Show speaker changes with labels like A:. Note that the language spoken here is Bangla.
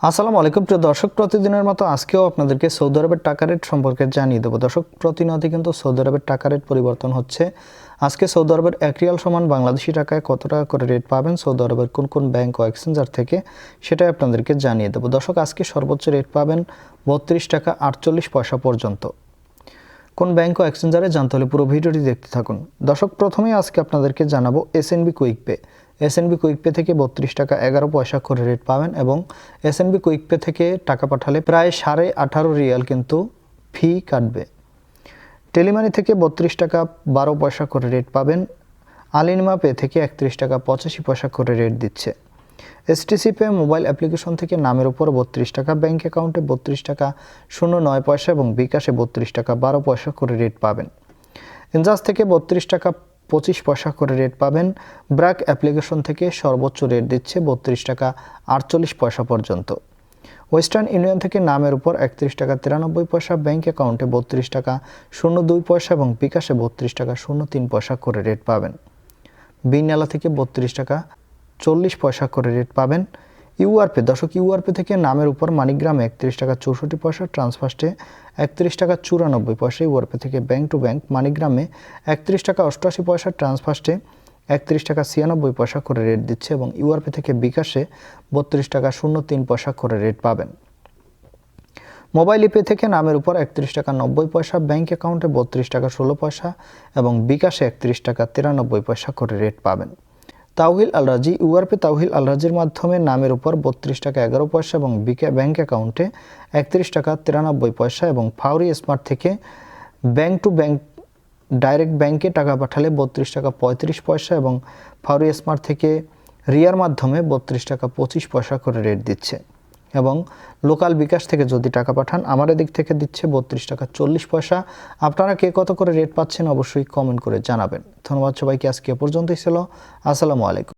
A: আসসালামু আলাইকুম প্রিয় দর্শক, প্রতিদিনের মতো আজকেও আপনাদেরকে সৌদি আরবের টাকা রেট সম্পর্কে জানিয়ে দেবো। দর্শক, প্রতিনিয়ত কিন্তু সৌদি আরবের টাকা রেট পরিবর্তন হচ্ছে। আজকে সৌদি আরবের 1 রিয়াল সমান বাংলাদেশি টাকায় কত টাকা করে রেট পাবেন সৌদি আরবের কোন কোন ব্যাংক ও এক্সচেঞ্জার থেকে, সেটাই আপনাদেরকে জানিয়ে দেবো। দর্শক, আজকে সর্বোচ্চ রেট পাবেন 32 টাকা 48 পয়সা পর্যন্ত। কোন ব্যাংক ও এক্সচেঞ্জারে জানতে হলে পুরো ভিডিওটি দেখতে থাকুন। দর্শক, প্রথমেই আজকে আপনাদেরকে জানাবো SNB quick pay. SNB quick pay থেকে 32 টাকা 11 পয়সা করে রেট পাবেন এবং এসএনবি কুইক পে থেকে টাকা পাঠালে প্রায় 18.5 রিয়াল কিন্তু ফি কাটবে। টেলিমানি থেকে 32 টাকা 12 পয়সা করে রেট পাবেন। আলিনিমা পে থেকে 31 টাকা 85 পয়সা করে রেট দিচ্ছে। এসটিসি পে মোবাইল অ্যাপ্লিকেশন থেকে নামের উপর 32 টাকা, ব্যাংক অ্যাকাউন্টে 32 টাকা 09 পয়সা এবং বিকাশে 32 টাকা 12 পয়সা করে রেট পাবেন। ইনজাস থেকে 32 টাকা 25 পয়সা করে রেট পাবেন। ব্র্যাক অ্যাপ্লিকেশন থেকে সর্বোচ্চ রেট দিচ্ছে 32 টাকা 48 পয়সা পর্যন্ত। ওয়েস্টার্ন ইউনিয়ন থেকে নামের উপর 31 টাকা 93 পয়সা, ব্যাংক অ্যাকাউন্টে 32 টাকা 02 পয়সা এবং বিকাশে 32 টাকা 03 পয়সা করে রেট পাবেন। বিনালা থেকে 32 টাকা 40 পয়সা করে রেট পাবেন। ইউআরপে, দর্শক, ইউআরপে থেকে নামের উপর মানিগ্রামে 31 টাকা 64 পয়সা, ট্রান্সফার্স্টে 31 টাকা 94 পয়সা। ইউআরপে থেকে ব্যাংক টু ব্যাংক মানিগ্রামে 31 টাকা 88 পয়সা, ট্রান্সফার্স্টে 31 টাকা 96 পয়সা করে রেট দিচ্ছে এবং ইউআরপে থেকে বিকাশে 32 টাকা 03 পয়সা করে রেট পাবেন। মোবাইল ইপে থেকে নামের উপর 31 টাকা 90 পয়সা, ব্যাংক অ্যাকাউন্টে 32 টাকা 16 পয়সা এবং বিকাশে 31 টাকা 93 পয়সা করে রেট পাবেন। তাওহিল আল রাজি, ইউআরপে তাওহিল আল রাজির মাধ্যমে নামের উপর 32 টাকা 11 পয়সা এবং ব্যাংক অ্যাকাউন্টে 31 টাকা 93 পয়সা এবং ফাউরি স্মার্ট থেকে ব্যাংক টু ব্যাংক ডাইরেক্ট ব্যাংকে টাকা পাঠালে 32 টাকা 35 পয়সা এবং ফাউরি স্মার্ট থেকে রিয়ার মাধ্যমে 32 টাকা 25 পয়সা করে রেট দিচ্ছে এবং লোকাল বিকাশ থেকে যদি টাকা পাঠান আমাদের দিক থেকে দিচ্ছে 32 টাকা 40 পয়সা। আপনারা কে কত করে রেট পাচ্ছেন অবশ্যই কমেন্ট করে জানাবেন। ধন্যবাদ সবাইকে, আজকে এ পর্যন্তই ছিল। আসসালামু আলাইকুম।